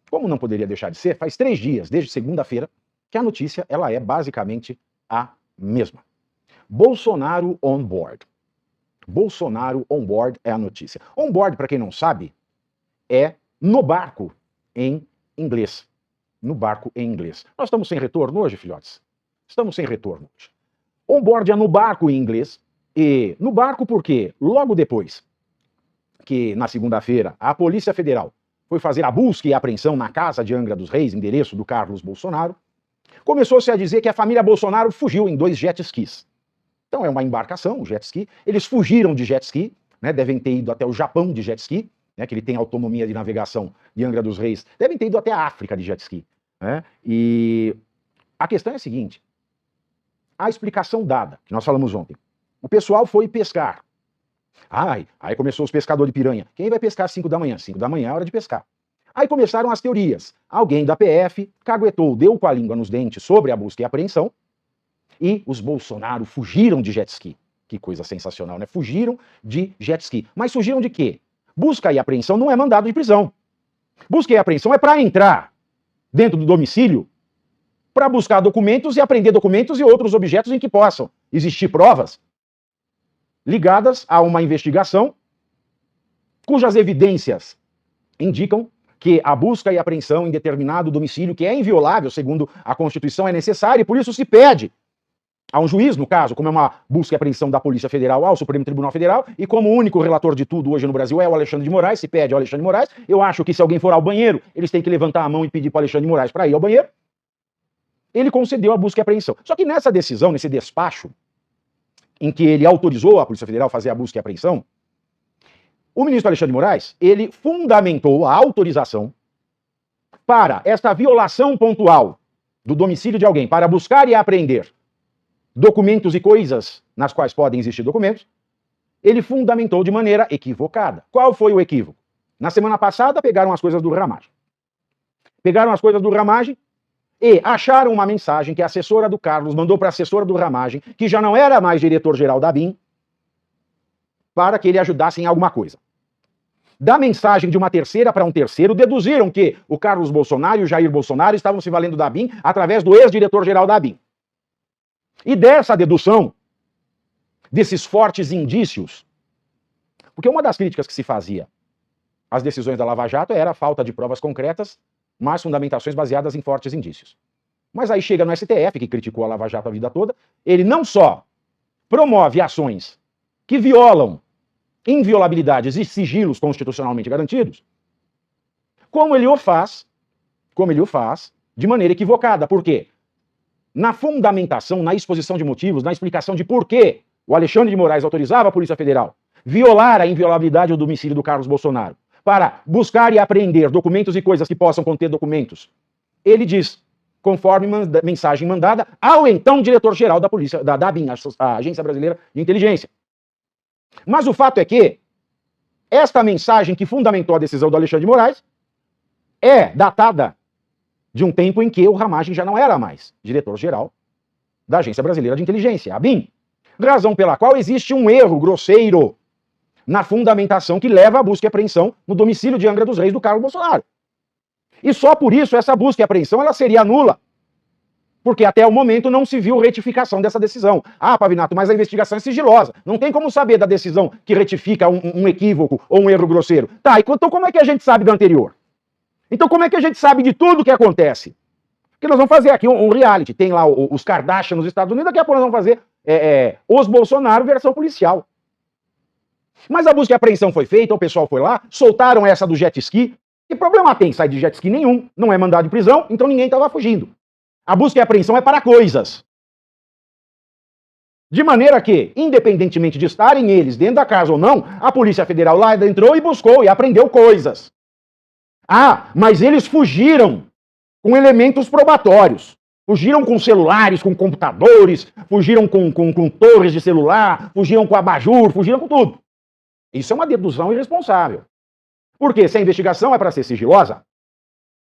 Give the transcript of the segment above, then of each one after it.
Como não poderia deixar de ser, faz 3 dias, desde segunda-feira, que a notícia ela é basicamente a mesma. Bolsonaro on board. Bolsonaro on board é a notícia. On board, para quem não sabe, é no barco em inglês. No barco em inglês. Nós estamos sem retorno hoje, filhotes? Estamos sem retorno hoje. On board é no barco em inglês. E no barco porque logo depois que, na segunda-feira, a Polícia Federal foi fazer a busca e a apreensão na casa de Angra dos Reis, endereço do Carlos Bolsonaro, começou-se a dizer que a família Bolsonaro fugiu em 2 jet skis. Então é uma embarcação, um jet ski. Eles fugiram de jet ski, né, devem ter ido até o Japão de jet ski, né, que ele tem autonomia de navegação de Angra dos Reis, devem ter ido até a África de jet ski. Né? E a questão é a seguinte, a explicação dada, que nós falamos ontem, o pessoal foi pescar. Aí começou os pescadores de piranha. Quem vai pescar às 5 da manhã? 5 da manhã é hora de pescar. Aí começaram as teorias. Alguém da PF caguetou, deu com a língua nos dentes sobre a busca e apreensão, e os Bolsonaro fugiram de jet ski. Que coisa sensacional, né? Fugiram de jet ski. Mas fugiram de quê? Busca e apreensão não é mandado de prisão. Busca e apreensão é para entrar dentro do domicílio para buscar documentos e apreender documentos e outros objetos em que possam existir provas ligadas a uma investigação cujas evidências indicam que a busca e apreensão em determinado domicílio, que é inviolável, segundo a Constituição, é necessária, e por isso se pede a um juiz, no caso, como é uma busca e apreensão da Polícia Federal ao Supremo Tribunal Federal, e como o único relator de tudo hoje no Brasil é o Alexandre de Moraes, se pede ao Alexandre de Moraes, eu acho que se alguém for ao banheiro, eles têm que levantar a mão e pedir para o Alexandre de Moraes para ir ao banheiro. Ele concedeu a busca e apreensão. Só que nessa decisão, nesse despacho, em que ele autorizou a Polícia Federal a fazer a busca e apreensão, o ministro Alexandre de Moraes, ele fundamentou a autorização para esta violação pontual do domicílio de alguém, para buscar e apreender documentos e coisas nas quais podem existir documentos, ele fundamentou de maneira equivocada. Qual foi o equívoco? Na semana passada, pegaram as coisas do Ramagem. Pegaram as coisas do Ramagem e acharam uma mensagem que a assessora do Carlos mandou para a assessora do Ramagem, que já não era mais diretor-geral da ABIN, para que ele ajudasse em alguma coisa. Da mensagem de uma terceira para um terceiro, deduziram que o Carlos Bolsonaro e o Jair Bolsonaro estavam se valendo da ABIN através do ex-diretor-geral da ABIN. E dessa dedução, desses fortes indícios, porque uma das críticas que se fazia às decisões da Lava Jato era a falta de provas concretas, mas fundamentações baseadas em fortes indícios. Mas aí chega no STF, que criticou a Lava Jato a vida toda, ele não só promove ações que violam inviolabilidades e sigilos constitucionalmente garantidos, como ele o faz de maneira equivocada. Por quê? Na fundamentação, na exposição de motivos, na explicação de por que o Alexandre de Moraes autorizava a Polícia Federal violar a inviolabilidade do domicílio do Carlos Bolsonaro para buscar e apreender documentos e coisas que possam conter documentos, ele diz, conforme mensagem mandada ao então diretor-geral da Polícia, da ABIN, a Agência Brasileira de Inteligência. Mas o fato é que esta mensagem que fundamentou a decisão do Alexandre de Moraes é datada de um tempo em que o Ramagem já não era mais diretor-geral da Agência Brasileira de Inteligência, a ABIN. Razão pela qual existe um erro grosseiro na fundamentação que leva à busca e apreensão no domicílio de Angra dos Reis do Carlos Bolsonaro. E só por isso essa busca e apreensão ela seria nula. Porque até o momento não se viu retificação dessa decisão. Ah, Pavinato, mas a investigação é sigilosa. Não tem como saber da decisão que retifica um equívoco ou um erro grosseiro. Tá, então como é que a gente sabe do anterior? Então como é que a gente sabe de tudo o que acontece? Porque nós vamos fazer aqui um reality. Tem lá os Kardashian nos Estados Unidos, daqui a pouco nós vamos fazer os Bolsonaro versão policial. Mas a busca e apreensão foi feita, o pessoal foi lá, soltaram essa do jet ski. Que problema tem sair de jet ski nenhum? Não é mandado de prisão, então ninguém estava fugindo. A busca e apreensão é para coisas. De maneira que, independentemente de estarem eles dentro da casa ou não, a Polícia Federal lá entrou e buscou e apreendeu coisas. Ah, mas eles fugiram com elementos probatórios. Fugiram com celulares, com computadores, fugiram com torres de celular, fugiram com abajur, fugiram com tudo. Isso é uma dedução irresponsável. Porque se a investigação é para ser sigilosa,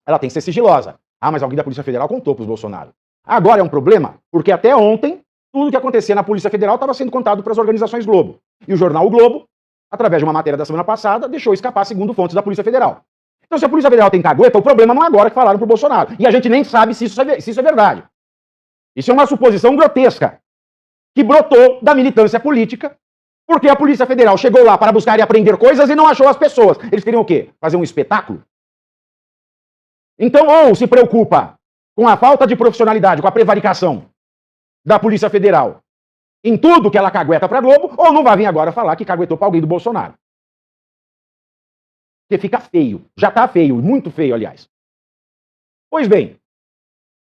ela tem que ser sigilosa. Ah, mas alguém da Polícia Federal contou para os Bolsonaro. Agora é um problema, porque até ontem, tudo que acontecia na Polícia Federal estava sendo contado para as organizações Globo. E o jornal O Globo, através de uma matéria da semana passada, deixou escapar segundo fontes da Polícia Federal. Então, se a Polícia Federal tem cagueta, o problema não é agora que falaram pro Bolsonaro. E a gente nem sabe se isso é verdade. Isso é uma suposição grotesca, que brotou da militância política, porque a Polícia Federal chegou lá para buscar e apreender coisas e não achou as pessoas. Eles queriam o quê? Fazer um espetáculo? Então, ou se preocupa com a falta de profissionalidade, com a prevaricação da Polícia Federal em tudo que ela cagueta para Globo, ou não vai vir agora falar que caguetou para alguém do Bolsonaro. Porque fica feio. Já está feio, muito feio, aliás. Pois bem,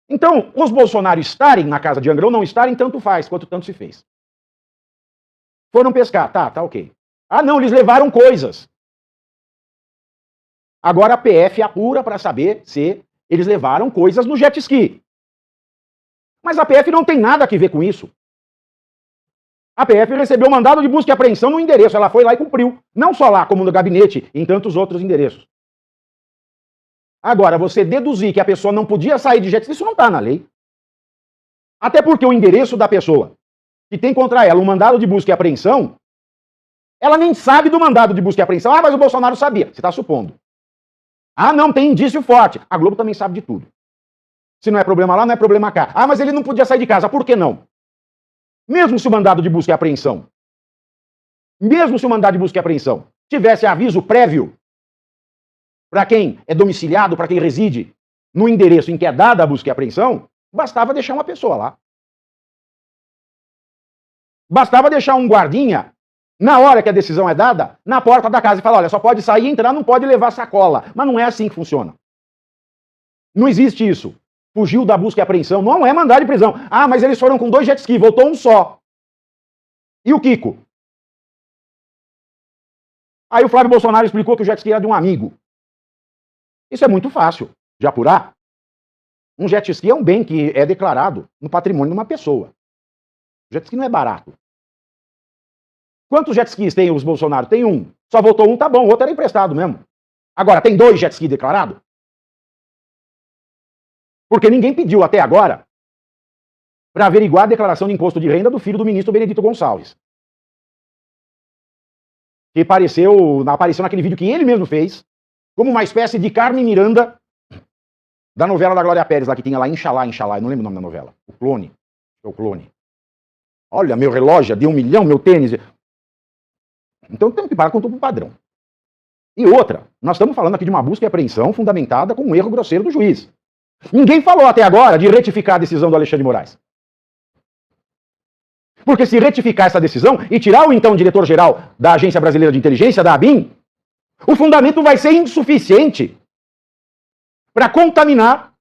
então, os Bolsonaro estarem na casa de Angra ou não estarem, tanto faz, quanto tanto se fez. Foram pescar, tá ok. Ah não, eles levaram coisas. Agora a PF apura para saber se eles levaram coisas no jet ski. Mas a PF não tem nada a ver com isso. A PF recebeu mandado de busca e apreensão no endereço, ela foi lá e cumpriu. Não só lá, como no gabinete, em tantos outros endereços. Agora, você deduzir que a pessoa não podia sair de jet ski, isso não está na lei. Até porque o endereço da pessoa que tem contra ela um mandado de busca e apreensão, ela nem sabe do mandado de busca e apreensão. Ah, mas o Bolsonaro sabia. Você está supondo. Ah, não, tem indício forte. A Globo também sabe de tudo. Se não é problema lá, não é problema cá. Ah, mas ele não podia sair de casa. Por que não? Mesmo se o mandado de busca e apreensão, tivesse aviso prévio para quem é domiciliado, para quem reside no endereço em que é dada a busca e apreensão, bastava deixar uma pessoa lá. Bastava deixar um guardinha, na hora que a decisão é dada, na porta da casa e falar, olha, só pode sair e entrar, não pode levar sacola. Mas não é assim que funciona. Não existe isso. Fugiu da busca e apreensão, não é mandado de prisão. Ah, mas eles foram com 2 jet ski, voltou um só. E o Kiko? Aí o Flávio Bolsonaro explicou que o jet ski era de um amigo. Isso é muito fácil de apurar. Um jet ski é um bem que é declarado no patrimônio de uma pessoa. O jet ski não é barato. Quantos jet skis tem os Bolsonaro? Tem um. Só voltou um, tá bom, o outro era emprestado mesmo. Agora, tem 2 jet ski declarados? Porque ninguém pediu até agora para averiguar a declaração de imposto de renda do filho do ministro Benedito Gonçalves. Que apareceu naquele vídeo que ele mesmo fez, como uma espécie de Carmen Miranda da novela da Glória Pérez, lá que tinha lá Inxalá, eu não lembro o nome da novela. O Clone. É o Clone. Olha, meu relógio de 1 milhão, meu tênis. Então temos que parar com tudo padrão. E outra, nós estamos falando aqui de uma busca e apreensão fundamentada com um erro grosseiro do juiz. Ninguém falou até agora de retificar a decisão do Alexandre de Moraes. Porque se retificar essa decisão e tirar o então diretor-geral da Agência Brasileira de Inteligência, da ABIN, o fundamento vai ser insuficiente para contaminar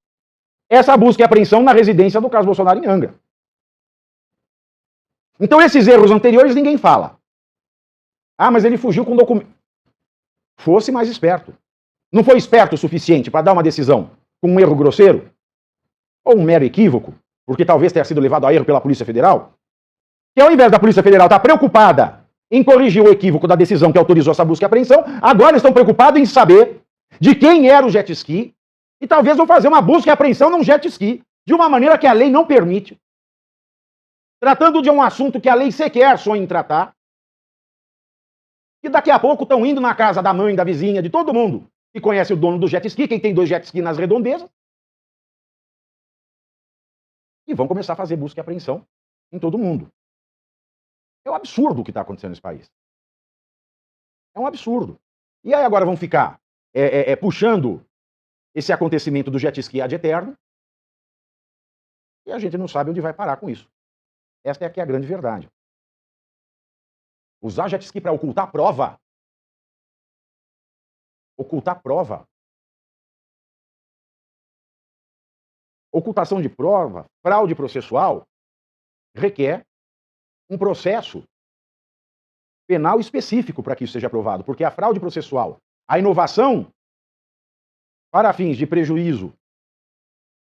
essa busca e apreensão na residência do Carlos Bolsonaro em Angra. Então esses erros anteriores ninguém fala. Ah, mas ele fugiu com documento. Fosse mais esperto. Não foi esperto o suficiente para dar uma decisão com um erro grosseiro? Ou um mero equívoco? Porque talvez tenha sido levado a erro pela Polícia Federal? Que ao invés da Polícia Federal estar preocupada em corrigir o equívoco da decisão que autorizou essa busca e apreensão, agora estão preocupados em saber de quem era o jet ski e talvez vão fazer uma busca e apreensão num jet ski de uma maneira que a lei não permite, tratando de um assunto que a lei sequer sonha em tratar, e daqui a pouco estão indo na casa da mãe, da vizinha, de todo mundo que conhece o dono do jet ski, quem tem 2 jet ski nas redondezas, e vão começar a fazer busca e apreensão em todo mundo. É um absurdo o que está acontecendo nesse país. É um absurdo. E aí agora vão ficar puxando esse acontecimento do jet ski ad eterno, e a gente não sabe onde vai parar com isso. Esta é aqui a grande verdade. Usar jet ski para ocultar prova. Ocultar prova. Ocultação de prova, fraude processual, requer um processo penal específico para que isso seja aprovado, porque a fraude processual, a inovação para fins de prejuízo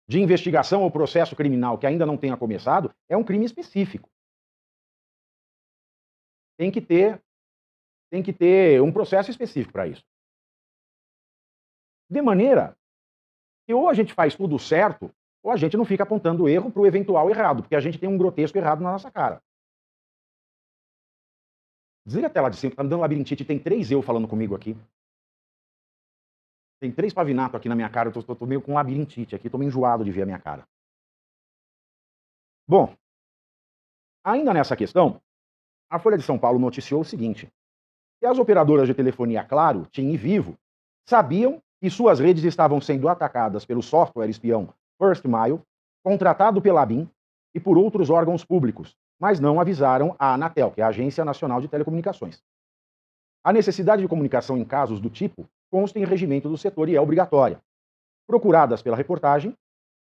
de investigação ou processo criminal que ainda não tenha começado, é um crime específico. Tem que ter um processo específico para isso. De maneira que ou a gente faz tudo certo, ou a gente não fica apontando erro para o eventual errado, porque a gente tem um grotesco errado na nossa cara. Desliga a tela de cima, tá me dando labirintite, tem 3 eu falando comigo aqui. Tem 3 pavinato aqui na minha cara, eu tô meio com labirintite aqui, tô meio enjoado de ver a minha cara. Bom, ainda nessa questão, a Folha de São Paulo noticiou o seguinte, que as operadoras de telefonia Claro, TIM e Vivo sabiam que suas redes estavam sendo atacadas pelo software espião First Mile, contratado pela ABIN e por outros órgãos públicos, mas não avisaram a Anatel, que é a Agência Nacional de Telecomunicações. A necessidade de comunicação em casos do tipo consta em regimento do setor e é obrigatória. Procuradas pela reportagem,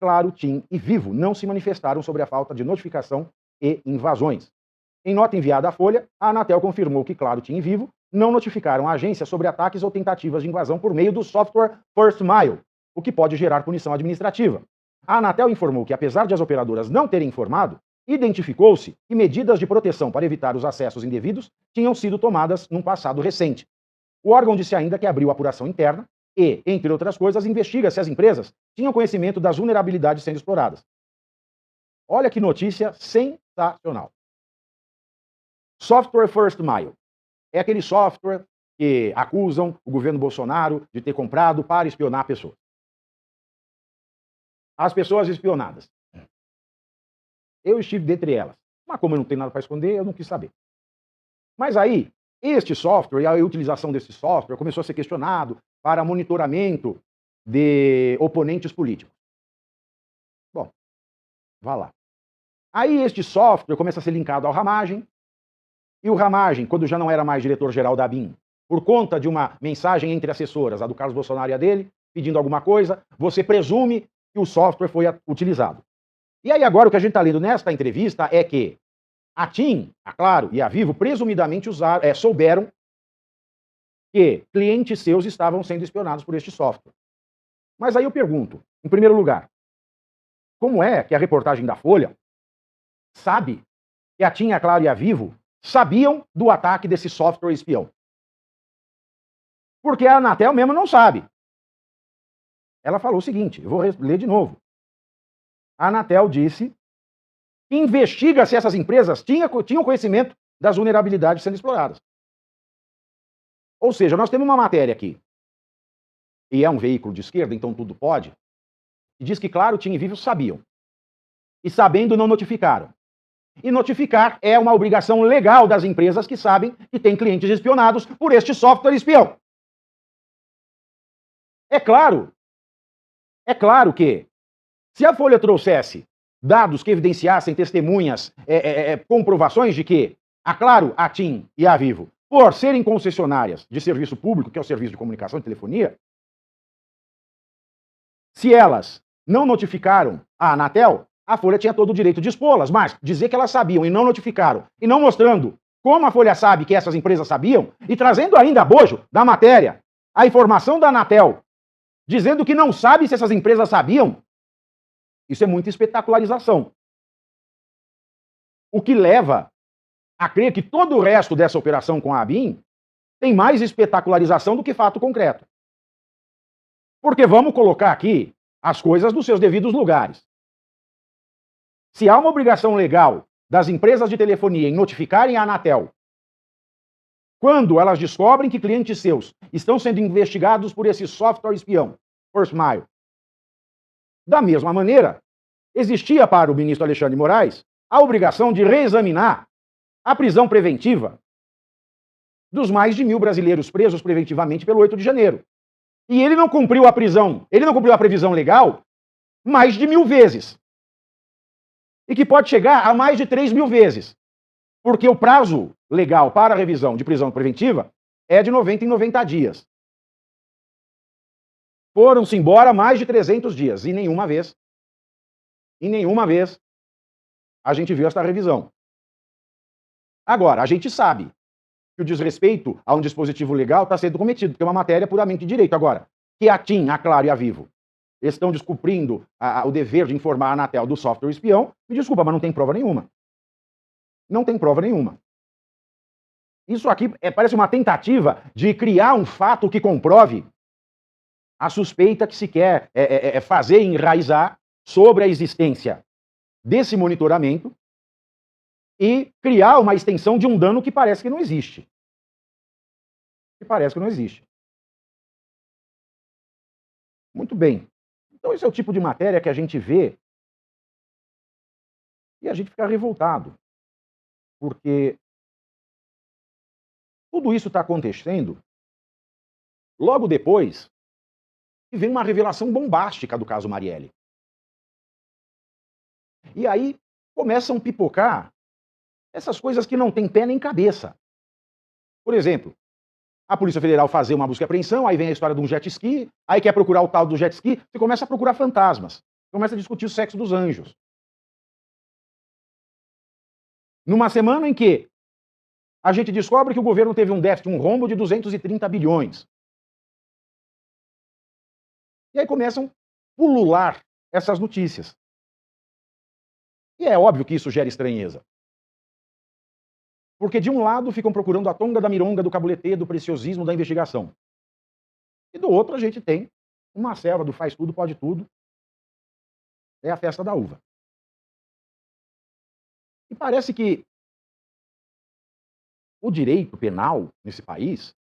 Claro, TIM e Vivo não se manifestaram sobre a falta de notificação e invasões. Em nota enviada à Folha, a Anatel confirmou que Claro, TIM e Vivo não notificaram a agência sobre ataques ou tentativas de invasão por meio do software First Mile, o que pode gerar punição administrativa. A Anatel informou que, apesar de as operadoras não terem informado, identificou-se que medidas de proteção para evitar os acessos indevidos tinham sido tomadas num passado recente. O órgão disse ainda que abriu apuração interna e, entre outras coisas, investiga se as empresas tinham conhecimento das vulnerabilidades sendo exploradas. Olha que notícia sensacional. Software First Mile. É aquele software que acusam o governo Bolsonaro de ter comprado para espionar pessoas. As pessoas espionadas. Eu estive dentre elas. Mas como eu não tenho nada para esconder, eu não quis saber. Mas aí, este software e a utilização desse software começou a ser questionado para monitoramento de oponentes políticos. Bom, vá lá. Aí este software começa a ser linkado ao Ramagem, e o Ramagem, quando já não era mais diretor-geral da ABIN, por conta de uma mensagem entre assessoras, a do Carlos Bolsonaro e a dele, pedindo alguma coisa, você presume que o software foi utilizado. E aí agora o que a gente está lendo nesta entrevista é que a TIM, a Claro e a Vivo presumidamente souberam que clientes seus estavam sendo espionados por este software. Mas aí eu pergunto, em primeiro lugar, como é que a reportagem da Folha sabe que a TIM, a Claro e a Vivo sabiam do ataque desse software espião? Porque a Anatel mesmo não sabe. Ela falou o seguinte, eu vou ler de novo. A Anatel disse que investiga se essas empresas tinham conhecimento das vulnerabilidades sendo exploradas. Ou seja, nós temos uma matéria aqui, e é um veículo de esquerda, então tudo pode, e diz que, claro, TIM e Vivo sabiam. E sabendo, não notificaram. E notificar é uma obrigação legal das empresas que sabem que têm clientes espionados por este software espião. É claro que, se a Folha trouxesse dados que evidenciassem testemunhas, comprovações de que a Claro, a TIM e a Vivo, por serem concessionárias de serviço público, que é o serviço de comunicação e telefonia, se elas não notificaram a Anatel, a Folha tinha todo o direito de expô-las, mas dizer que elas sabiam e não notificaram, e não mostrando como a Folha sabe que essas empresas sabiam, e trazendo ainda a bojo da matéria a informação da Anatel, dizendo que não sabe se essas empresas sabiam, isso é muita espetacularização. O que leva a crer que todo o resto dessa operação com a ABIN tem mais espetacularização do que fato concreto. Porque vamos colocar aqui as coisas nos seus devidos lugares. Se há uma obrigação legal das empresas de telefonia em notificarem a Anatel quando elas descobrem que clientes seus estão sendo investigados por esse software espião, First Mile, da mesma maneira, existia para o ministro Alexandre de Moraes a obrigação de reexaminar a prisão preventiva dos mais de 1.000 brasileiros presos preventivamente pelo 8 de janeiro. E ele não cumpriu a previsão legal mais de 1.000 vezes. E que pode chegar a mais de 3.000 vezes. Porque o prazo legal para a revisão de prisão preventiva é de 90 em 90 dias. Foram-se embora mais de 300 dias e nenhuma vez a gente viu esta revisão. Agora, a gente sabe que o desrespeito a um dispositivo legal está sendo cometido, porque é uma matéria puramente de direito. Agora, que a TIM, a Claro e a Vivo estão descumprindo o dever de informar a Anatel do software espião, me desculpa, mas não tem prova nenhuma. Não tem prova nenhuma. Isso aqui parece uma tentativa de criar um fato que comprove a suspeita que se quer fazer enraizar sobre a existência desse monitoramento e criar uma extensão de um dano que parece que não existe. Muito bem. Então esse é o tipo de matéria que a gente vê e a gente fica revoltado, porque tudo isso está acontecendo logo depois que vem uma revelação bombástica do caso Marielle. E aí começam a pipocar essas coisas que não têm pé nem cabeça. Por exemplo, a Polícia Federal fazer uma busca e apreensão, aí vem a história de um jet ski, aí quer procurar o tal do jet ski, você começa a procurar fantasmas, começa a discutir o sexo dos anjos. Numa semana em que a gente descobre que o governo teve um déficit, um rombo de 230 bilhões. E aí começam a pulular essas notícias. E é óbvio que isso gera estranheza. Porque de um lado ficam procurando a tonga da mironga, do cabuletê, do preciosismo da investigação. E do outro a gente tem uma selva do faz tudo, pode tudo. É a festa da uva. E parece que o direito penal nesse país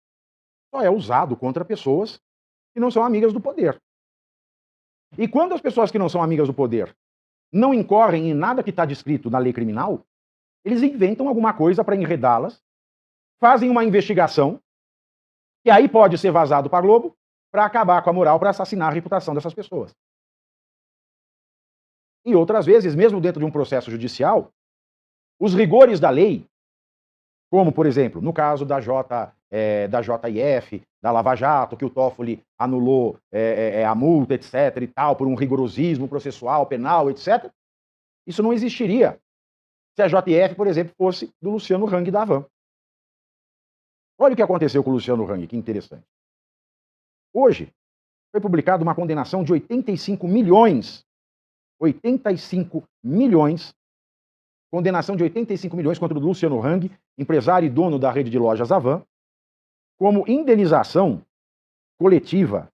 só é usado contra pessoas que não são amigas do poder. E quando as pessoas que não são amigas do poder não incorrem em nada que está descrito na lei criminal, eles inventam alguma coisa para enredá-las, fazem uma investigação, que aí pode ser vazado para a Globo, para acabar com a moral, para assassinar a reputação dessas pessoas. E outras vezes, mesmo dentro de um processo judicial, os rigores da lei, como, por exemplo, no caso da JF, da Lava Jato, que o Toffoli anulou a multa, etc. e tal, por um rigorosismo processual, penal, etc. Isso não existiria se a JF, por exemplo, fosse do Luciano Hang da Havan. Olha o que aconteceu com o Luciano Hang, que interessante. Hoje, foi publicada uma condenação de 85 milhões, condenação de 85 milhões contra o Luciano Hang, empresário e dono da rede de lojas Havan, como indenização coletiva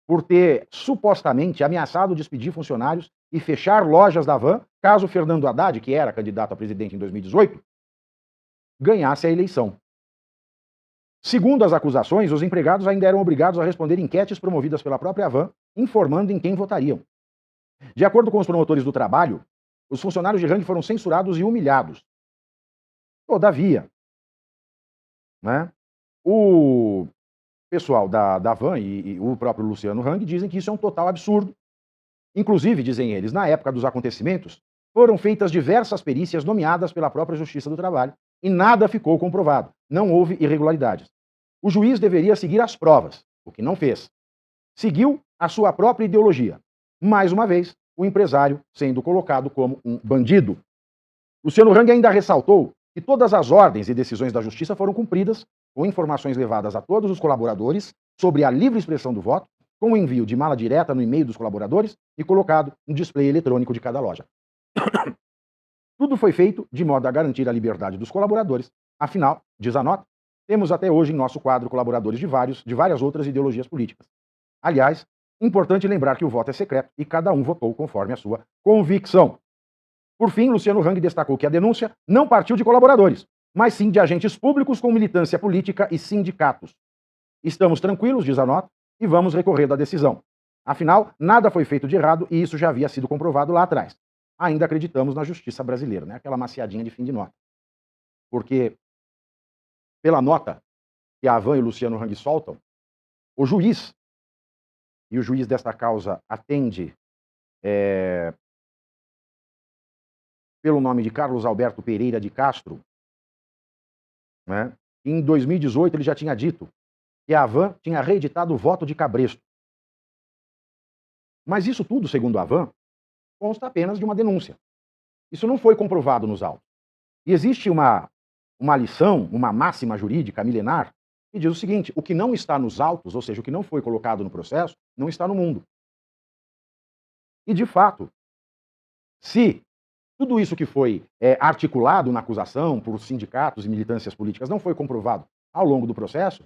por ter supostamente ameaçado despedir funcionários e fechar lojas da Havan, caso Fernando Haddad, que era candidato a presidente em 2018, ganhasse a eleição. Segundo as acusações, os empregados ainda eram obrigados a responder enquetes promovidas pela própria Havan, informando em quem votariam. De acordo com os promotores do trabalho, os funcionários de Hang foram censurados e humilhados. Todavia, né, o pessoal da Havan e o próprio Luciano Hang dizem que isso é um total absurdo. Inclusive, dizem eles, na época dos acontecimentos, foram feitas diversas perícias nomeadas pela própria Justiça do Trabalho e nada ficou comprovado. Não houve irregularidades. O juiz deveria seguir as provas, o que não fez. Seguiu a sua própria ideologia. Mais uma vez, o empresário sendo colocado como um bandido. Luciano Hang ainda ressaltou que todas as ordens e decisões da Justiça foram cumpridas, com informações levadas a todos os colaboradores sobre a livre expressão do voto, com o envio de mala direta no e-mail dos colaboradores e colocado no display eletrônico de cada loja. Tudo foi feito de modo a garantir a liberdade dos colaboradores. Afinal, diz a nota, temos até hoje em nosso quadro colaboradores de várias outras ideologias políticas. Aliás, importante lembrar que o voto é secreto e cada um votou conforme a sua convicção. Por fim, Luciano Hang destacou que a denúncia não partiu de colaboradores, mas sim de agentes públicos com militância política e sindicatos. Estamos tranquilos, diz a nota, e vamos recorrer da decisão. Afinal, nada foi feito de errado e isso já havia sido comprovado lá atrás. Ainda acreditamos na justiça brasileira, né? Aquela maciadinha de fim de nota. Porque, pela nota que a Havan e o Luciano Hang soltam, o juiz, e o juiz desta causa atende pelo nome de Carlos Alberto Pereira de Castro, né? Em 2018 ele já tinha dito que a Havan tinha reeditado o voto de Cabresto. Mas isso tudo, segundo a Havan, consta apenas de uma denúncia. Isso não foi comprovado nos autos. E existe uma lição, uma máxima jurídica milenar, que diz o seguinte: o que não está nos autos, ou seja, o que não foi colocado no processo, não está no mundo. E, de fato, se tudo isso que foi articulado na acusação por sindicatos e militâncias políticas não foi comprovado ao longo do processo,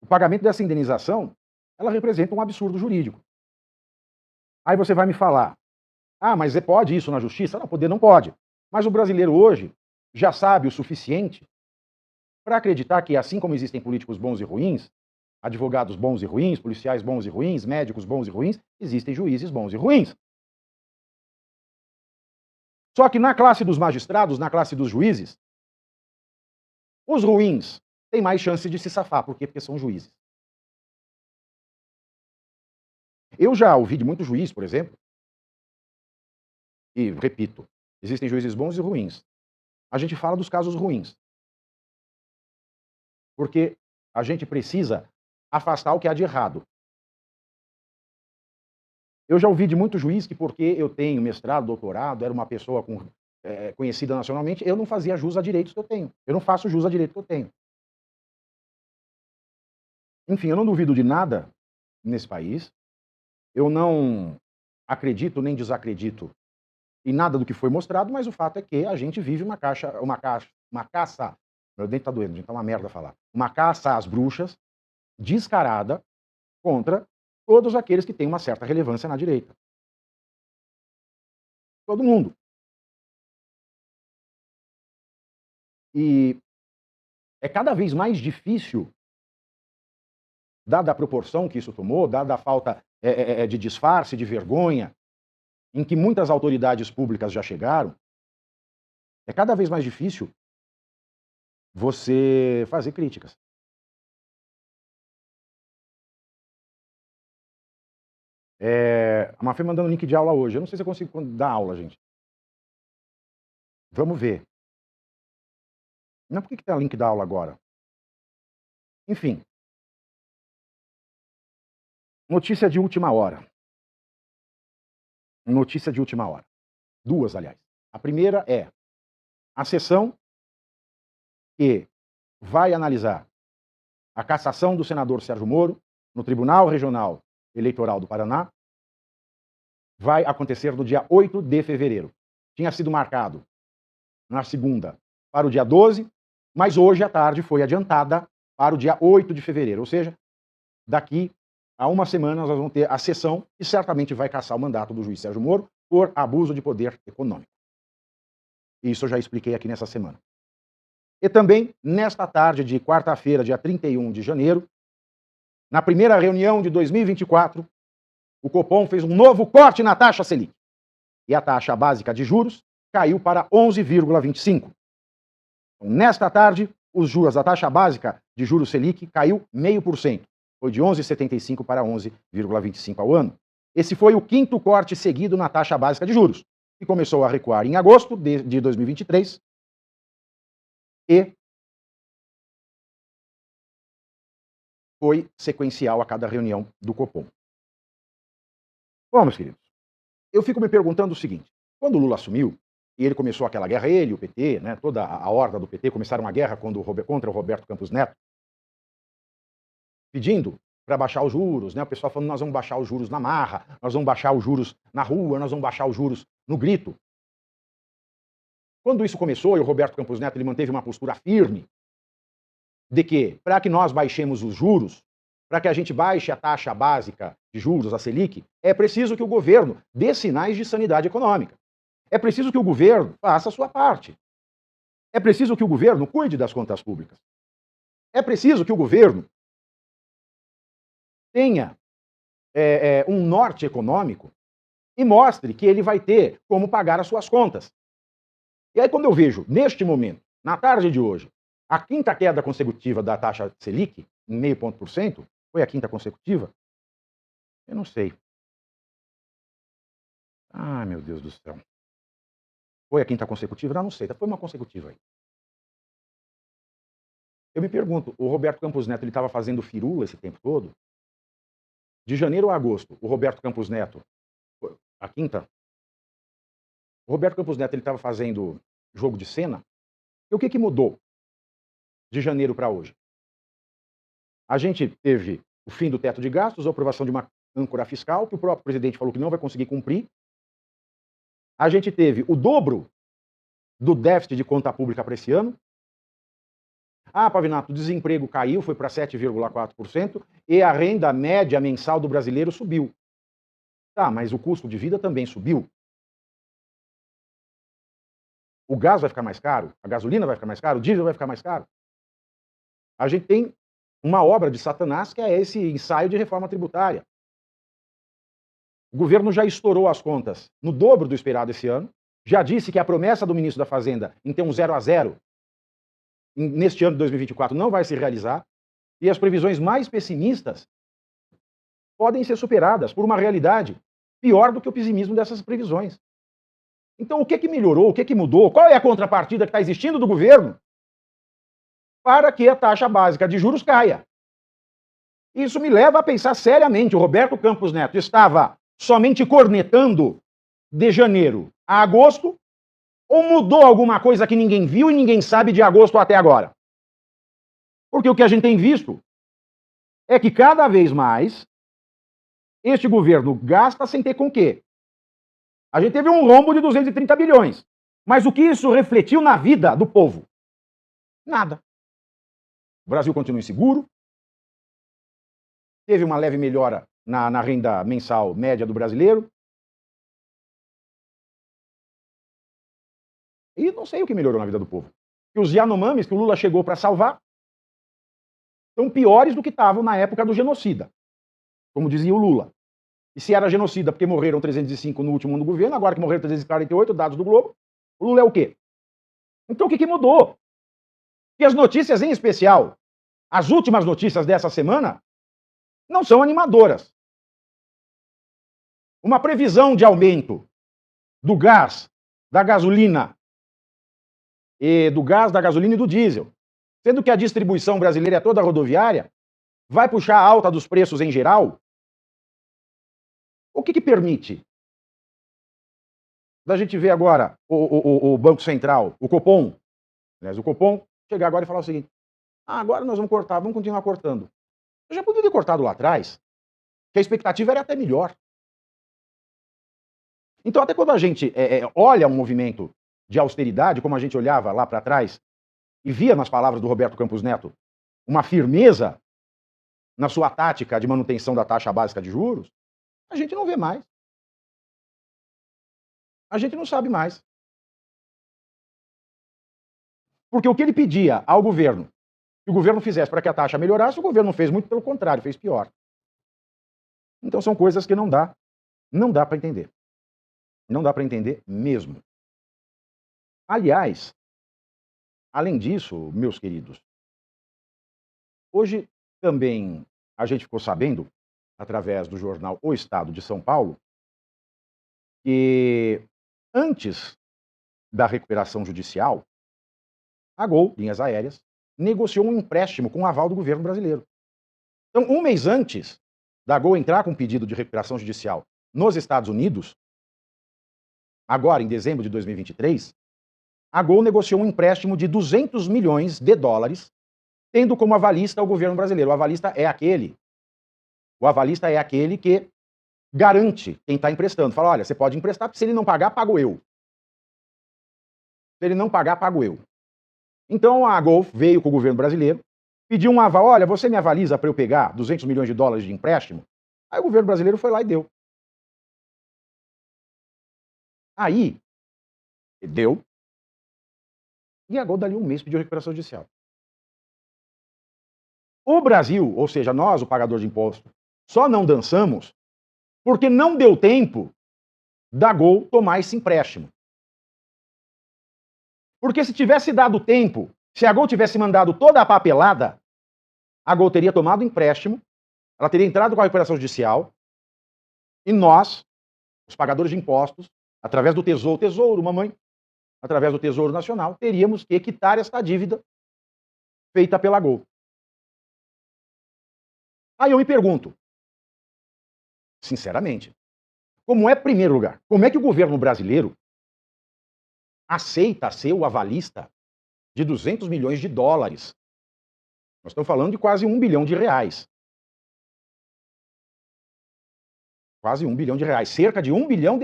o pagamento dessa indenização, ela representa um absurdo jurídico. Aí você vai me falar, mas pode isso na justiça? Não, poder não pode. Mas o brasileiro hoje já sabe o suficiente para acreditar que, assim como existem políticos bons e ruins, advogados bons e ruins, policiais bons e ruins, médicos bons e ruins, existem juízes bons e ruins. Só que na classe dos magistrados, na classe dos juízes, os ruins têm mais chance de se safar. Por quê? Porque são juízes. Eu já ouvi de muito juiz, por exemplo, e repito, existem juízes bons e ruins. A gente fala dos casos ruins. Porque a gente precisa afastar o que há de errado. Eu já ouvi de muito juiz que porque eu tenho mestrado, doutorado, era uma pessoa conhecida nacionalmente, eu não fazia jus a direitos que eu tenho. Eu não faço jus a direito que eu tenho. Enfim, eu não duvido de nada nesse país. Eu não acredito nem desacredito em nada do que foi mostrado, mas o fato é que a gente vive uma caça, meu dente tá doendo, gente, tá uma merda falar. Uma caça às bruxas descarada contra todos aqueles que têm uma certa relevância na direita. Todo mundo. E é cada vez mais difícil, dada a proporção que isso tomou, dada a falta de disfarce, de vergonha, em que muitas autoridades públicas já chegaram, é cada vez mais difícil você fazer críticas. A Mafê mandando link de aula hoje. Eu não sei se eu consigo dar aula, gente. Vamos ver. Não, por que tem o link da aula agora? Enfim. Notícia de última hora. Notícia de última hora. Duas, aliás. A primeira é a sessão que vai analisar a cassação do senador Sérgio Moro no Tribunal Regional Eleitoral do Paraná vai acontecer no dia 8 de fevereiro. Tinha sido marcado na segunda para o dia 12, mas hoje à tarde foi adiantada para o dia 8 de fevereiro. Ou seja, daqui a uma semana nós vamos ter a sessão que certamente vai cassar o mandato do juiz Sérgio Moro por abuso de poder econômico. Isso eu já expliquei aqui nessa semana. E também, nesta tarde de quarta-feira, dia 31 de janeiro, na primeira reunião de 2024, o Copom fez um novo corte na taxa Selic. E a taxa básica de juros caiu para 11,25. Então, nesta tarde, os juros, a taxa básica de juros Selic caiu 0,5%. Foi de 11,75 para 11,25 ao ano. Esse foi o quinto corte seguido na taxa básica de juros, que começou a recuar em agosto de 2023 e foi sequencial a cada reunião do Copom. Bom, meus queridos, eu fico me perguntando o seguinte: quando o Lula assumiu, e ele começou aquela guerra, ele, o PT, né, toda a horda do PT começaram a guerra contra o Roberto Campos Neto, pedindo para baixar os juros, né? O pessoal falando, nós vamos baixar os juros na marra, nós vamos baixar os juros na rua, nós vamos baixar os juros no grito. Quando isso começou, e o Roberto Campos Neto ele manteve uma postura firme de que, para que nós baixemos os juros, para que a gente baixe a taxa básica de juros, a Selic, é preciso que o governo dê sinais de sanidade econômica. É preciso que o governo faça a sua parte. É preciso que o governo cuide das contas públicas. É preciso que o governo tenha um norte econômico e mostre que ele vai ter como pagar as suas contas. E aí, quando eu vejo, neste momento, na tarde de hoje, a quinta queda consecutiva da taxa Selic, em 0,5%, foi a quinta consecutiva? Eu não sei. Ai, meu Deus do céu. Foi a quinta consecutiva? Não sei, foi uma consecutiva aí. Eu me pergunto, o Roberto Campos Neto ele estava fazendo firula esse tempo todo? De janeiro a agosto, o Roberto Campos Neto, a quinta, o Roberto Campos Neto ele estava fazendo jogo de cena? E o que mudou de janeiro para hoje? A gente teve o fim do teto de gastos, a aprovação de uma âncora fiscal, que o próprio presidente falou que não vai conseguir cumprir. A gente teve o dobro do déficit de conta pública para esse ano. Ah, Pavinato, o desemprego caiu, foi para 7,4% e a renda média mensal do brasileiro subiu. Tá, mas o custo de vida também subiu. O gás vai ficar mais caro, a gasolina vai ficar mais caro, o diesel vai ficar mais caro. A gente tem uma obra de Satanás, que é esse ensaio de reforma tributária. O governo já estourou as contas no dobro do esperado esse ano, já disse que a promessa do ministro da Fazenda em ter um 0 a 0 neste ano de 2024 não vai se realizar, e as previsões mais pessimistas podem ser superadas por uma realidade pior do que o pessimismo dessas previsões. Então, o que melhorou, o que mudou, qual é a contrapartida que está existindo do governo para que a taxa básica de juros caia? Isso me leva a pensar seriamente. O Roberto Campos Neto estava somente cornetando de janeiro a agosto, ou mudou alguma coisa que ninguém viu e ninguém sabe de agosto até agora? Porque o que a gente tem visto é que cada vez mais este governo gasta sem ter com quê. A gente teve um rombo de 230 bilhões. Mas o que isso refletiu na vida do povo? Nada. O Brasil continua inseguro. Teve uma leve melhora na renda mensal média do brasileiro. E não sei o que melhorou na vida do povo. E os Yanomamis que o Lula chegou para salvar são piores do que estavam na época do genocida, como dizia o Lula. E se era genocida porque morreram 305 no último ano do governo, agora que morreram 348, dados do Globo, o Lula é o quê? Então o que mudou? E as notícias, em especial, as últimas notícias dessa semana, não são animadoras. Uma previsão de aumento do gás, da gasolina e do diesel, sendo que a distribuição brasileira é toda rodoviária, vai puxar a alta dos preços em geral. O que permite? Da gente ver agora o Banco Central, o Copom, aliás, o Copom chegar agora e falar o seguinte: agora nós vamos cortar, vamos continuar cortando. Eu já podia ter cortado lá atrás, que a expectativa era até melhor. Então, até quando a gente olha um movimento de austeridade, como a gente olhava lá para trás, e via nas palavras do Roberto Campos Neto uma firmeza na sua tática de manutenção da taxa básica de juros, a gente não vê mais. A gente não sabe mais. Porque o que ele pedia ao governo, que o governo fizesse para que a taxa melhorasse, o governo não fez, muito pelo contrário, fez pior. Então são coisas que não dá para entender. Não dá para entender mesmo. Aliás, além disso, meus queridos, hoje também a gente ficou sabendo, através do jornal O Estado de São Paulo, que antes da recuperação judicial, a Gol, Linhas Aéreas, negociou um empréstimo com o aval do governo brasileiro. Então, um mês antes da Gol entrar com um pedido de recuperação judicial nos Estados Unidos, agora em dezembro de 2023, a Gol negociou um empréstimo de 200 milhões de dólares, tendo como avalista o governo brasileiro. O avalista é aquele que garante quem está emprestando. Fala, olha, você pode emprestar, porque se ele não pagar, pago eu. Se ele não pagar, pago eu. Então a Gol veio com o governo brasileiro, pediu um aval, olha, você me avaliza para eu pegar 200 milhões de dólares de empréstimo? Aí o governo brasileiro foi lá e deu. Aí, deu, e a Gol dali um mês pediu recuperação judicial. O Brasil, ou seja, nós, o pagador de imposto, só não dançamos porque não deu tempo da Gol tomar esse empréstimo. Porque se tivesse dado tempo, se a Gol tivesse mandado toda a papelada, a Gol teria tomado o empréstimo, ela teria entrado com a recuperação judicial, e nós, os pagadores de impostos, através do Tesouro, mamãe, através do Tesouro Nacional, teríamos que quitar esta dívida feita pela Gol. Aí eu me pergunto, sinceramente, como é, em primeiro lugar, como é que o governo brasileiro aceita ser o avalista de 200 milhões de dólares? Nós estamos falando de quase R$1 bilhão. Quase R$1 bilhão, cerca de R$1 bilhão.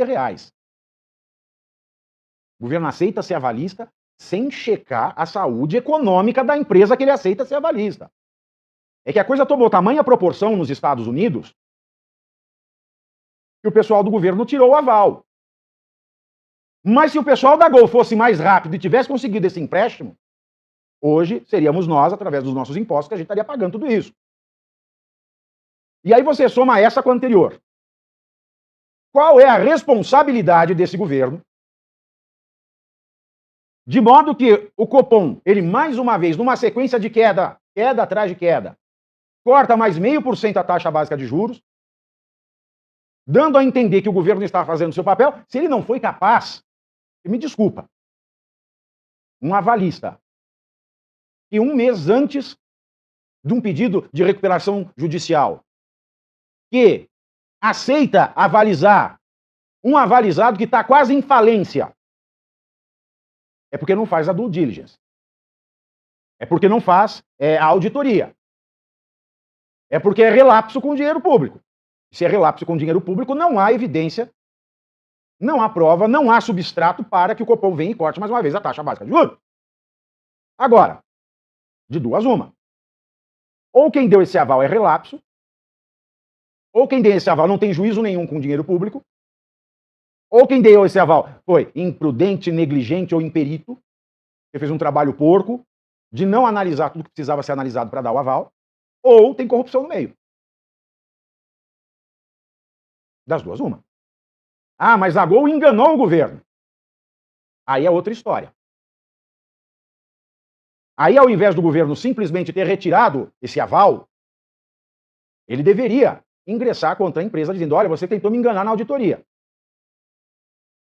O governo aceita ser avalista sem checar a saúde econômica da empresa que ele aceita ser avalista. É que a coisa tomou tamanha proporção nos Estados Unidos que o pessoal do governo tirou o aval. Mas se o pessoal da Gol fosse mais rápido e tivesse conseguido esse empréstimo, Hoje, seríamos nós, através dos nossos impostos, que a gente estaria pagando tudo isso. E aí você soma essa com a anterior. Qual é a responsabilidade desse governo? De modo que o Copom, ele mais uma vez, numa sequência de queda atrás de queda, corta mais 0,5% a taxa básica de juros, dando a entender que o governo está fazendo o seu papel, se ele não foi capaz, me desculpa, um avalista, que um mês antes de um pedido de recuperação judicial, que aceita avalizar um avalizado que está quase em falência, é porque não faz a due diligence. É porque não faz a auditoria. É porque é relapso com dinheiro público. Se é relapso com dinheiro público, não há evidência, não há prova, não há substrato para que o Copom venha e corte mais uma vez a taxa básica de juros. Agora, de duas uma. Ou quem deu esse aval é relapso, ou quem deu esse aval não tem juízo nenhum com dinheiro público, ou quem deu esse aval foi imprudente, negligente ou imperito, que fez um trabalho porco de não analisar tudo que precisava ser analisado para dar o aval, ou tem corrupção no meio. Das duas, uma. Ah, mas a Gol enganou o governo. Aí é outra história. Aí, ao invés do governo simplesmente ter retirado esse aval, ele deveria ingressar contra a empresa dizendo: olha, você tentou me enganar na auditoria.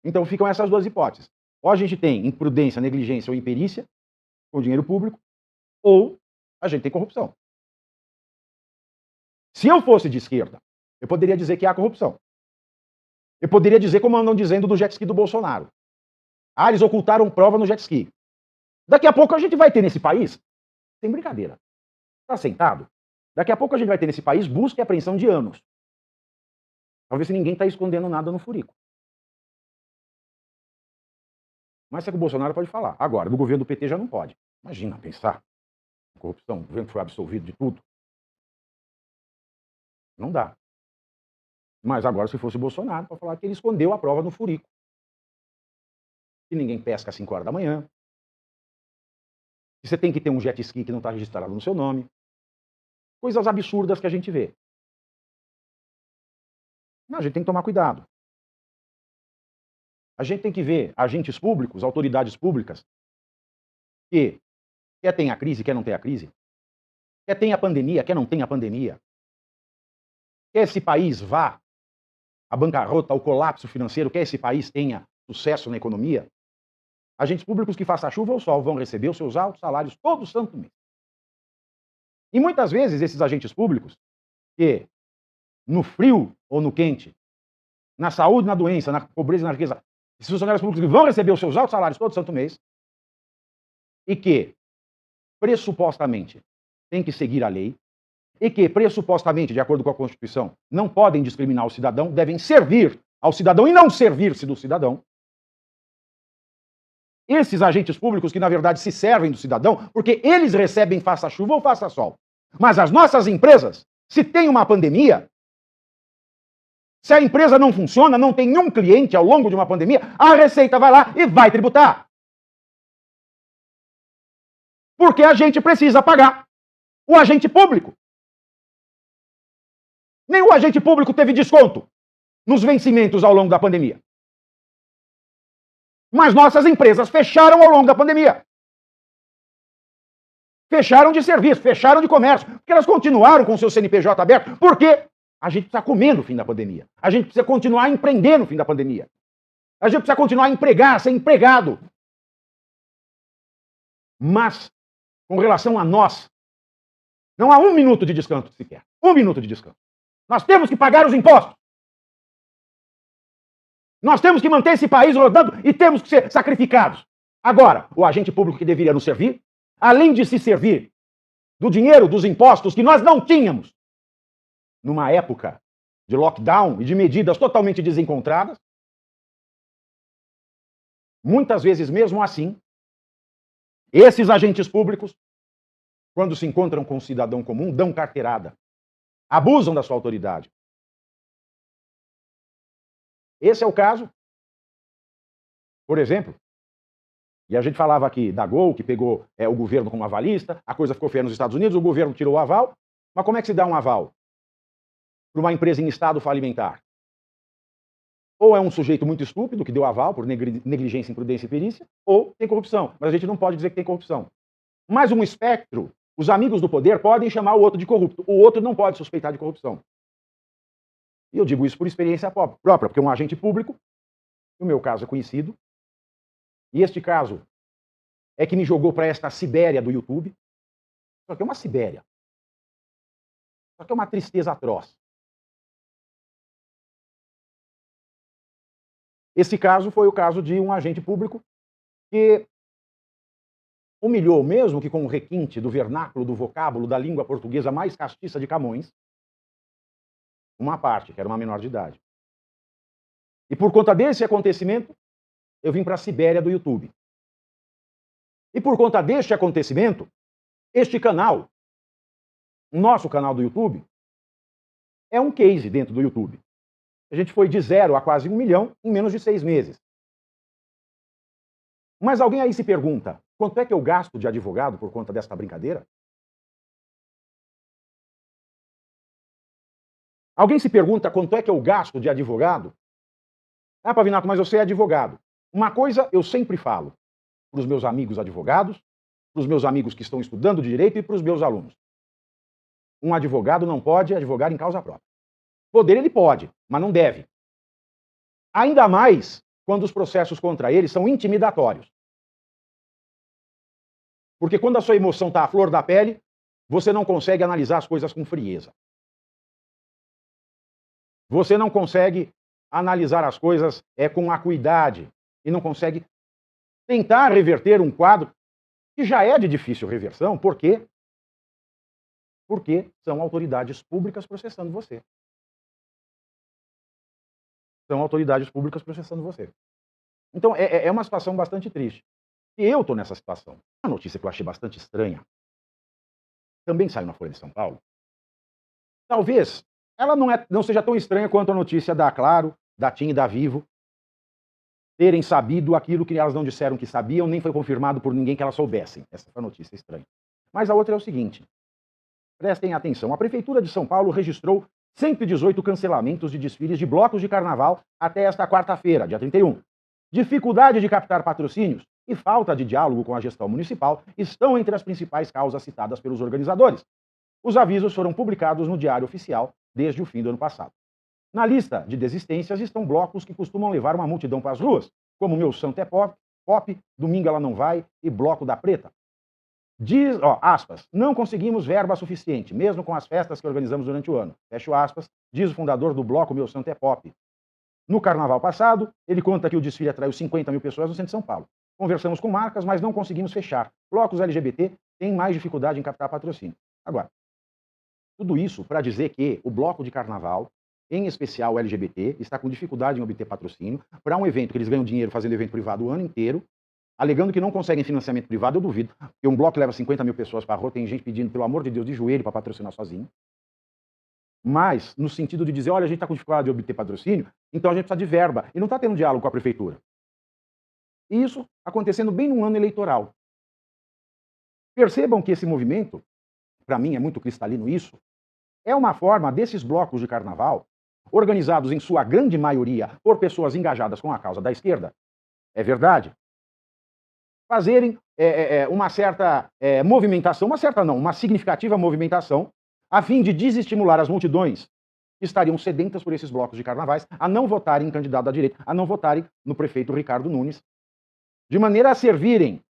Então ficam essas duas hipóteses. Ou a gente tem imprudência, negligência ou imperícia com dinheiro público, ou a gente tem corrupção. Se eu fosse de esquerda, eu poderia dizer que há corrupção. Eu poderia dizer como andam dizendo do jet ski do Bolsonaro. Ah, eles ocultaram prova no jet ski. Daqui a pouco a gente vai ter nesse país, sem brincadeira, tá sentado? Daqui a pouco a gente vai ter nesse país busca e apreensão de anos. Pra ver se ninguém está escondendo nada no furico. Mas é que o Bolsonaro pode falar. Agora, do governo do PT já não pode. Imagina pensar. Corrupção, o governo foi absolvido de tudo. Não dá. Mas agora, se fosse o Bolsonaro, para falar que ele escondeu a prova no furico. Que ninguém pesca às 5 horas da manhã. Que você tem que ter um jet ski que não está registrado no seu nome. Coisas absurdas que a gente vê. Não, a gente tem que tomar cuidado. A gente tem que ver agentes públicos, autoridades públicas, que quer tenha crise, quer não tenha crise, quer tenha pandemia, quer não tenha pandemia, quer esse país vá à bancarrota, ao colapso financeiro, quer esse país tenha sucesso na economia, agentes públicos que faça chuva ou sol vão receber os seus altos salários todo santo mês. E muitas vezes esses agentes públicos, que no frio ou no quente, na saúde, na doença, na pobreza e na riqueza, esses funcionários públicos que vão receber os seus altos salários todo santo mês, e que, pressupostamente, têm que seguir a lei, e que, pressupostamente, de acordo com a Constituição, não podem discriminar o cidadão, devem servir ao cidadão e não servir-se do cidadão. Esses agentes públicos que, na verdade, se servem do cidadão, porque eles recebem faça chuva ou faça sol. Mas as nossas empresas, se tem uma pandemia, se a empresa não funciona, não tem nenhum cliente ao longo de uma pandemia, a Receita vai lá e vai tributar. Porque a gente precisa pagar o agente público. Nenhum agente público teve desconto nos vencimentos ao longo da pandemia. Mas nossas empresas fecharam ao longo da pandemia. Fecharam de serviço, fecharam de comércio, porque elas continuaram com o seu CNPJ aberto, porque a gente precisa comer no fim da pandemia. A gente precisa continuar a empreender no fim da pandemia. A gente precisa continuar a empregar, ser empregado. Mas, com relação a nós, não há 1 minuto de descanso sequer. 1 minuto de descanso. Nós temos que pagar os impostos. Nós temos que manter esse país rodando e temos que ser sacrificados. Agora, o agente público que deveria nos servir, além de se servir do dinheiro, dos impostos que nós não tínhamos, numa época de lockdown e de medidas totalmente desencontradas, muitas vezes mesmo assim, esses agentes públicos, quando se encontram com o cidadão comum, dão carteirada, abusam da sua autoridade. Esse é o caso, por exemplo, E a gente falava aqui da Gol, que pegou o governo como avalista, a coisa ficou feia nos Estados Unidos, o governo tirou o aval. Mas como é que se dá um aval para uma empresa em estado falimentar? Ou é um sujeito muito estúpido que deu aval por negligência, imprudência e perícia, ou tem corrupção. Mas a gente não pode dizer que tem corrupção. Mais um espectro, os amigos do poder podem chamar o outro de corrupto. O outro não pode suspeitar de corrupção. E eu digo isso por experiência própria, porque um agente público, no meu caso é conhecido, e este caso é que me jogou para esta Sibéria do YouTube. Só que é uma Sibéria. Só que é uma tristeza atroz. Esse caso foi o caso de um agente público que humilhou, mesmo que com o requinte do vernáculo, do vocábulo, da língua portuguesa mais castiça de Camões, uma parte, que era uma menor de idade. E por conta desse acontecimento, eu vim para a Sibéria do YouTube. E por conta deste acontecimento, este canal, o nosso canal do YouTube, é um case dentro do YouTube. A gente foi de 0 a quase 1 milhão em menos de 6 meses. Mas alguém aí se pergunta, quanto é que eu gasto de advogado por conta desta brincadeira? Alguém se pergunta quanto é que eu gasto de advogado? Ah, Pavinato, mas você é advogado. Uma coisa eu sempre falo para os meus amigos advogados, para os meus amigos que estão estudando direito e para os meus alunos. Um advogado não pode advogar em causa própria. Poder ele pode, mas não deve. Ainda mais quando os processos contra ele são intimidatórios. Porque quando a sua emoção está à flor da pele, você não consegue analisar as coisas com frieza. Você não consegue analisar as coisas com acuidade e não consegue tentar reverter um quadro que já é de difícil reversão. Por quê? Porque são autoridades públicas processando você. São autoridades públicas processando você. Então, é uma situação bastante triste. E eu estou nessa situação. Uma notícia que eu achei bastante estranha, também saiu na Folha de São Paulo. Talvez ela não seja tão estranha quanto a notícia da Claro, da TIM e da Vivo terem sabido aquilo que elas não disseram que sabiam, nem foi confirmado por ninguém que elas soubessem. Essa foi a notícia estranha. Mas a outra é o seguinte, prestem atenção, a Prefeitura de São Paulo registrou 118 cancelamentos de desfiles de blocos de carnaval até esta quarta-feira, dia 31. Dificuldade de captar patrocínios e falta de diálogo com a gestão municipal estão entre as principais causas citadas pelos organizadores. Os avisos foram publicados no Diário Oficial desde o fim do ano passado. Na lista de desistências estão blocos que costumam levar uma multidão para as ruas, como Meu Santo é Pop, Domingo Ela Não Vai e Bloco da Preta. Diz, aspas, não conseguimos verba suficiente, mesmo com as festas que organizamos durante o ano. Fecho aspas, diz o fundador do bloco Meu Santo é Pop. No carnaval passado, ele conta que o desfile atraiu 50 mil pessoas no centro de São Paulo. Conversamos com marcas, mas não conseguimos fechar. Blocos LGBT têm mais dificuldade em captar patrocínio. Agora, tudo isso para dizer que o bloco de carnaval, em especial o LGBT, está com dificuldade em obter patrocínio para um evento que eles ganham dinheiro fazendo evento privado o ano inteiro, alegando que não conseguem financiamento privado. Eu duvido, porque um bloco que leva 50 mil pessoas para a rua, tem gente pedindo, pelo amor de Deus, de joelho para patrocinar sozinho. Mas, no sentido de dizer, olha, a gente está com dificuldade de obter patrocínio, então a gente precisa de verba. E não está tendo diálogo com a prefeitura. E isso acontecendo bem num ano eleitoral. Percebam que esse movimento, para mim é muito cristalino isso, é uma forma desses blocos de carnaval, organizados em sua grande maioria por pessoas engajadas com a causa da esquerda, é verdade, fazerem uma certa movimentação, uma significativa movimentação, a fim de desestimular as multidões que estariam sedentas por esses blocos de carnavais a não votarem em candidato da direita, a não votarem no prefeito Ricardo Nunes, de maneira a servirem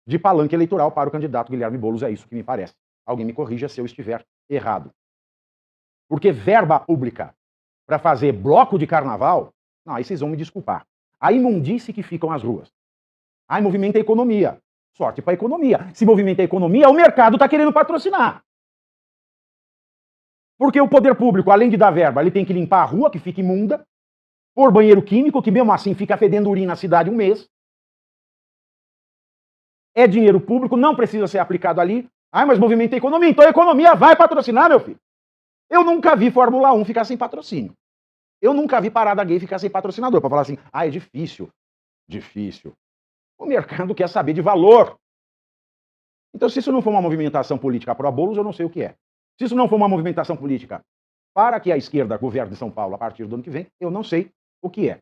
de palanque eleitoral para o candidato Guilherme Boulos. É isso que me parece. Alguém me corrija se eu estiver errado. Porque verba pública para fazer bloco de carnaval, não, aí vocês vão me desculpar. A imundice que ficam as ruas. Aí movimenta a economia. Sorte para a economia. Se movimenta a economia, o mercado está querendo patrocinar. Porque o poder público, além de dar verba, ele tem que limpar a rua, que fica imunda, pôr banheiro químico, que mesmo assim fica fedendo urina na cidade um mês. É dinheiro público, não precisa ser aplicado ali. Ah, mas movimenta a economia, então a economia vai patrocinar, meu filho. Eu nunca vi Fórmula 1 ficar sem patrocínio. Eu nunca vi parada gay ficar sem patrocinador, para falar assim, é difícil. Difícil. O mercado quer saber de valor. Então, se isso não for uma movimentação política pró-Boulos, eu não sei o que é. Se isso não for uma movimentação política para que a esquerda governe São Paulo a partir do ano que vem, eu não sei o que é.